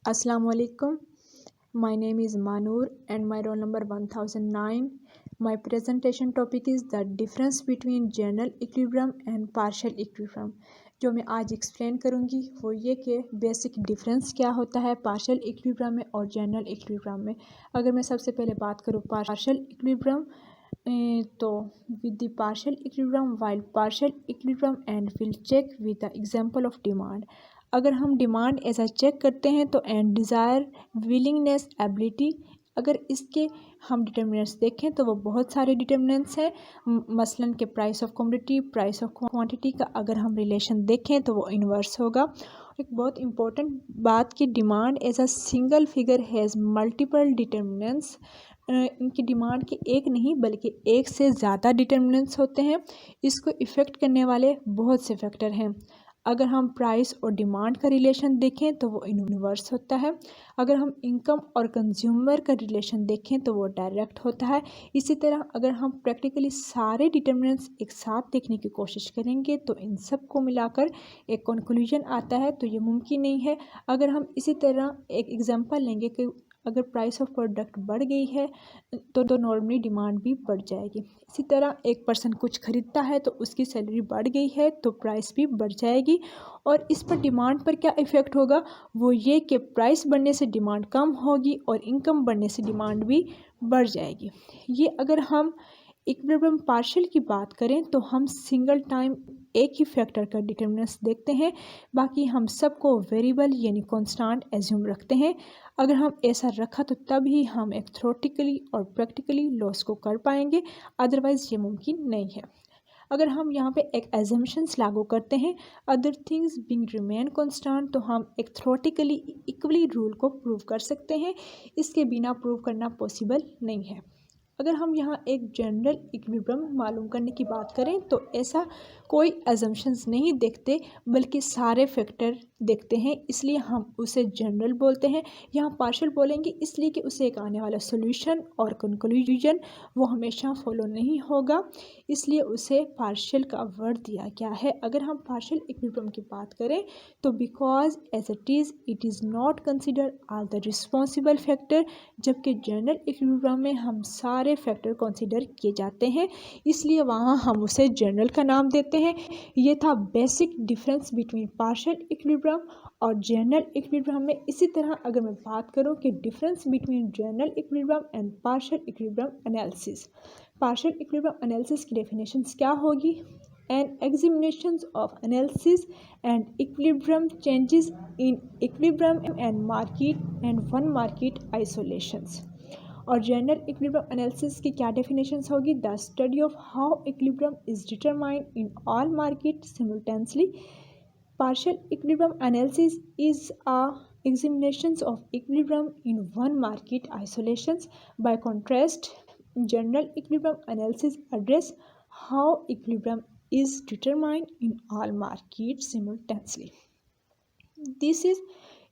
Assalamualaikum. My name is Manur and my roll number 1009. My presentation topic is the difference between general equilibrium and partial equilibrium. जो मैं आज explain करूँगी वो ये कि basic difference क्या होता है पार्शियल इक्विलिब्रियम में और जनरल इक्विलिब्रियम में। अगर मैं सबसे पहले बात करूँ पार्शियल इक्विलिब्रियम, तो with the partial equilibrium, while partial equilibrium and will check with the example of demand. अगर हम डिमांड ऐसा चेक करते हैं तो एंड डिज़ायर, विलिंगनेस, एबिलिटी, अगर इसके हम डिटर्मिनेंट्स देखें तो वो बहुत सारे डिटर्मिनेंट्स हैं। मसलन के price of commodity, price of quantity का अगर हम रिलेशन देखें तो वो इन्वर्स होगा। एक बहुत इंपॉर्टेंट बात कि demand as a single figure has multiple determinants. इनकी डिमांड के एक नहीं बल्कि एक से ज़्यादा डिटर्मिनेंट्स होते हैं। इसको इफ़ेक्ट करने वाले बहुत से फैक्टर हैं। अगर हम प्राइस और डिमांड का रिलेशन देखें तो वो इन्वर्स होता है। अगर हम इनकम और कंज्यूमर का रिलेशन देखें तो वो डायरेक्ट होता है। इसी तरह अगर हम प्रैक्टिकली सारे डिटर्मिनेंट्स एक साथ देखने की कोशिश करेंगे तो इन सब को मिलाकर एक कंक्लूजन आता है, तो ये मुमकिन नहीं है। अगर हम इसी तरह एक एग्जांपल लेंगे कि अगर प्राइस ऑफ प्रोडक्ट बढ़ गई है तो नॉर्मली डिमांड भी बढ़ जाएगी। इसी तरह एक पर्सन कुछ खरीदता है तो उसकी सैलरी बढ़ गई है तो प्राइस भी बढ़ जाएगी। और इस पर डिमांड पर क्या इफ़ेक्ट होगा, वो ये कि प्राइस बढ़ने से डिमांड कम होगी और इनकम बढ़ने से डिमांड भी बढ़ जाएगी। ये अगर हम इक्विलिब्रियम पार्शियल की बात करें तो हम सिंगल टाइम एक ही फैक्टर का डिटर्मिनेंट्स देखते हैं, बाकी हम सबको वेरिएबल यानी कांस्टेंट एज्यूम रखते हैं। अगर हम ऐसा रखा तो तब ही हम एक थ्योरेटिकली और प्रैक्टिकली लॉस को कर पाएंगे, अदरवाइज़ ये मुमकिन नहीं है। अगर हम यहाँ पे एक एजम्पशंस लागू करते हैं, other things being remain constant, तो हम एक थ्योरेटिकली इक्वली रूल को प्रूव कर सकते हैं। इसके बिना प्रूव करना पॉसिबल नहीं है। अगर हम यहाँ एक जनरल इक्विलिब्रियम मालूम करने की बात करें तो ऐसा कोई एजम्पशंस नहीं देखते बल्कि सारे फैक्टर देखते हैं, इसलिए हम उसे जनरल बोलते हैं। यहाँ पार्शियल बोलेंगे इसलिए कि उसे एक आने वाला सोल्यूशन और कंक्लूजन वो हमेशा फॉलो नहीं होगा, इसलिए उसे पार्शियल का वर्ड दिया गया है। अगर हम पार्शियल इक्विलिब्रियम की बात करें तो because as it is not consider all the responsible factor, जबकि जनरल इक्विलिब्रियम में हम सारे फैक्टर कंसीडर किए जाते हैं, इसलिए वहाँ हम उसे जनरल का नाम देते हैं। ये था basic difference between partial equilibrium और जनरल इक्विलिब्रियम में। इसी तरह अगर मैं बात करूँ कि difference between general equilibrium and partial equilibrium analysis, partial equilibrium analysis की डेफिनेशंस क्या होगी? An examinations of analysis and equilibrium changes in equilibrium and market and one market isolations। और जनरल इक्विलिब्रियम एनालिसिस की क्या डेफिनेशंस होगी? The study of how equilibrium is determined in all market simultaneously. Partial equilibrium analysis is a examinations of equilibrium in one market isolations. By contrast, general equilibrium analysis address how equilibrium is determined in all markets simultaneously. This is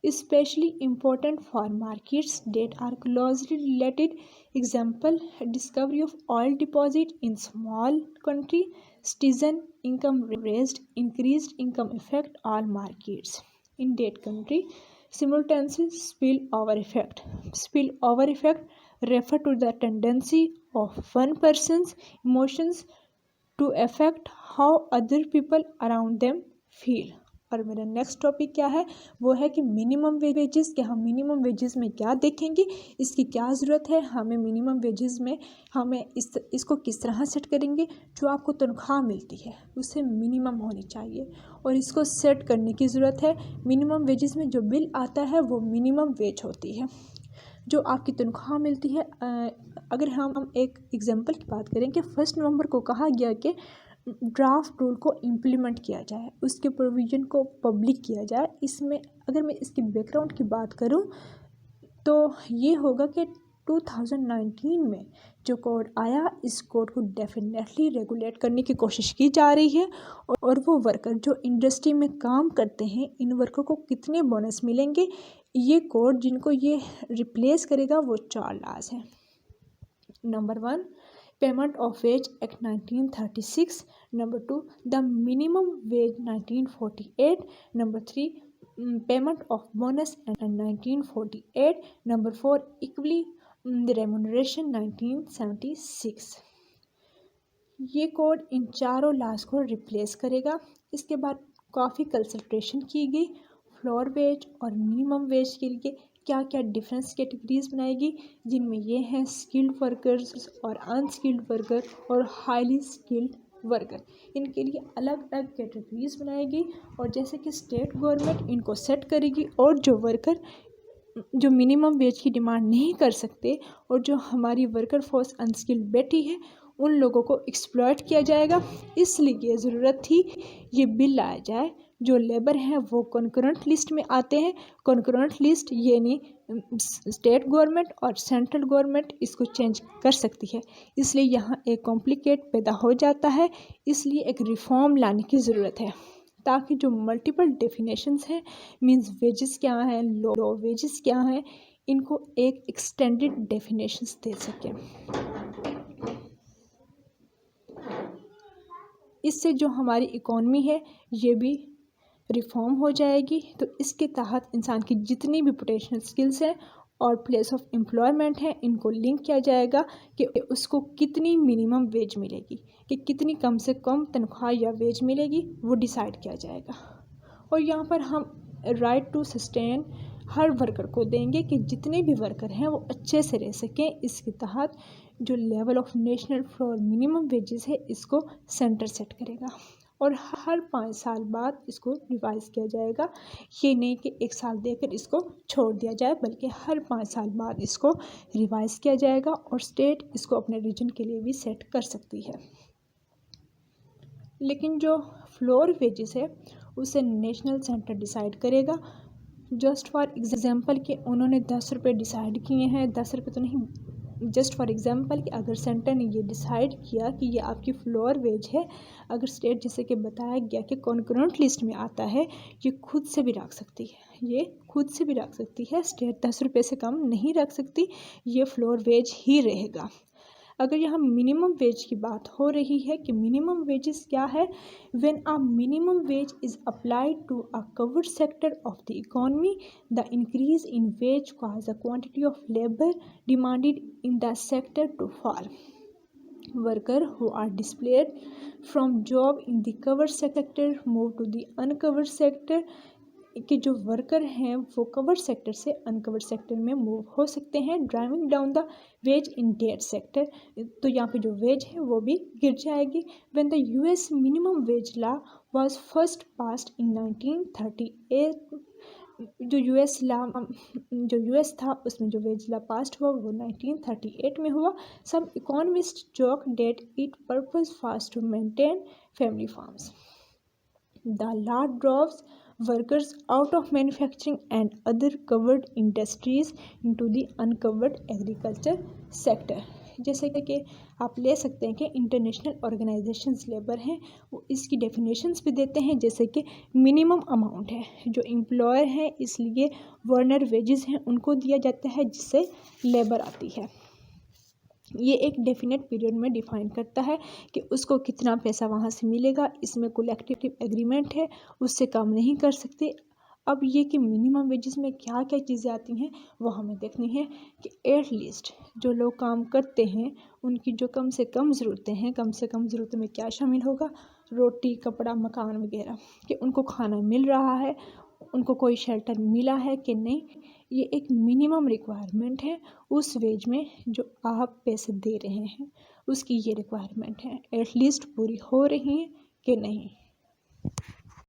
especially important for markets that are closely related. Example, discovery of oil deposit in small country, citizen income raised, increased income affect all markets. In that country, simultaneously spillover effect. Spillover effect refer to the tendency of one person's emotions to affect how other people around them feel। और मेरा next topic क्या है, वो है कि minimum wages. कि हम minimum wages में क्या देखेंगे, इसकी क्या ज़रूरत है, हमें मिनिमम वेजेस में हमें इसको किस तरह सेट करेंगे। जो आपको तनख्वाह मिलती है उससे मिनिमम होनी चाहिए और इसको सेट करने की ज़रूरत है। मिनिमम वेजेस में जो बिल आता है वो मिनिमम वेज होती है। जो आपकी तनख्वाह मिलती है, अगर हम एक एग्जांपल की बात करें कि 1 नवंबर को कहा गया कि ड्राफ्ट रूल को इम्प्लीमेंट किया जाए, उसके प्रोविज़न को पब्लिक किया जाए। इसमें अगर मैं इसकी बैकग्राउंड की बात करूं तो ये होगा कि 2019 में जो कोड आया, इस कोड को डेफिनेटली रेगुलेट करने की कोशिश की जा रही है और वो वर्कर जो इंडस्ट्री में काम करते हैं, इन वर्कर को कितने बोनस मिलेंगे, ये कोड जिनको ये रिप्लेस करेगा वो 4 लाज हैं। Number 1, payment of wage act 1936। Number 2, the minimum wage 1948। Number 3, payment of bonus and 1948. Number 4 equally remuneration 1976। ये कोड इन चारों लास्ट को रिप्लेस करेगा। इसके बाद काफ़ी कंसल्टेशन की गई फ्लोर वेज और मिनिमम वेज के लिए क्या क्या डिफरेंस कैटेगरीज बनाएगी, जिनमें ये हैं स्किल्ड वर्कर्स और अनस्किल्ड वर्कर और हाईली स्किल्ड वर्कर। इनके लिए अलग अलग कैटेगरीज बनाएगी और जैसे कि स्टेट गवर्नमेंट इनको सेट करेगी और जो वर्कर जो मिनिमम वेज की डिमांड नहीं कर सकते और जो हमारी वर्कर फोर्स अनस्किल्ड बैठी है उन लोगों को एक्सप्लॉयट किया जाएगा। इसलिए ज़रूरत थी ये बिल लाया जाए। जो लेबर हैं वो कॉन्करेंट लिस्ट में आते हैं। कॉन्करेंट लिस्ट यानी स्टेट गवर्नमेंट और सेंट्रल गवर्नमेंट इसको चेंज कर सकती है, इसलिए यहाँ एक कॉम्प्लिकेट पैदा हो जाता है। इसलिए एक रिफॉर्म लाने की ज़रूरत है ताकि जो मल्टीपल डेफिनेशंस हैं, मींस वेजेस क्या हैं, लो वेजेस क्या हैं, इनको एक एक्सटेंडेड डेफिनेशंस दे सकें। इससे जो हमारी इकॉनमी है ये भी रिफॉर्म हो जाएगी। तो इसके तहत इंसान की जितनी भी पोटेंशियल स्किल्स हैं और प्लेस ऑफ एम्प्लॉयमेंट है इनको लिंक किया जाएगा कि उसको कितनी मिनिमम वेज मिलेगी, कि कितनी कम से कम तनख्वाह या वेज मिलेगी, वो डिसाइड किया जाएगा। और यहाँ पर हम राइट टू सस्टेन हर वर्कर को देंगे कि जितने भी वर्कर हैं वो अच्छे से रह सकें। इसके तहत जो level of national floor minimum wages है इसको सेंटर सेट करेगा और हर 5 साल बाद इसको रिवाइज़ किया जाएगा। ये नहीं कि 1 साल देकर इसको छोड़ दिया जाए, बल्कि हर 5 साल बाद इसको रिवाइज़ किया जाएगा और स्टेट इसको अपने रीजन के लिए भी सेट कर सकती है। लेकिन जो फ्लोर वेजेस है उसे नेशनल सेंटर डिसाइड करेगा। जस्ट फॉर एग्जांपल कि उन्होंने 10 रुपये डिसाइड किए हैं, 10 रुपये तो नहीं, जस्ट फॉर एग्जांपल कि अगर सेंटर ने ये डिसाइड किया कि ये आपकी फ्लोर वेज है, अगर स्टेट जैसे कि बताया गया कि कॉन्करेंट लिस्ट में आता है, ये खुद से भी रख सकती है, ये खुद से भी रख सकती है। स्टेट 10 रुपये से कम नहीं रख सकती, ये फ्लोर वेज ही रहेगा। अगर यहाँ मिनिमम वेज की बात हो रही है कि मिनिमम वेजेस क्या है, when a minimum wage is applied to a covered sector of the economy, the increase in wage cause the quantity of labour demanded in the sector to fall. Workers who are displaced from job in the covered sector move to the uncovered sector, कि जो worker हैं वो covered sector से uncovered sector में move हो सकते हैं, driving down the wage in that sector. तो यहाँ पे जो वेज है वो भी गिर जाएगी। When the US minimum wage law was first passed in 1938, जो यूएस था उसमें जो वेज लॉ पास्ड हुआ वो 1938 में हुआ। Some economist joked that it purpose was to maintain family farms. The law drove workers out of manufacturing and other covered industries into the uncovered agriculture sector। जैसे कि आप ले सकते हैं कि इंटरनेशनल ऑर्गेनाइजेशंस लेबर हैं वो इसकी डेफिनेशंस भी देते हैं, जैसे कि मिनिमम अमाउंट है जो एम्प्लॉयर है इसलिए वर्नर वेजेस हैं उनको दिया जाता है जिससे लेबर आती है। ये एक डेफिनेट पीरियड में डिफाइन करता है कि उसको कितना पैसा वहाँ से मिलेगा, इसमें कलेक्टिव एग्रीमेंट है, उससे कम नहीं कर सकते। अब ये कि मिनिमम वेजेस में क्या क्या चीज़ें आती हैं वो हमें देखनी है कि एटलीस्ट जो लोग काम करते हैं उनकी जो कम से कम ज़रूरतें हैं, कम से कम ज़रूरतों में क्या शामिल होगा, रोटी कपड़ा मकान वगैरह, कि उनको खाना मिल रहा है, उनको कोई शेल्टर मिला है कि नहीं। ये एक मिनिमम रिक्वायरमेंट है उस वेज में जो आप पैसे दे रहे हैं उसकी ये रिक्वायरमेंट है, एटलीस्ट पूरी हो रही है कि नहीं।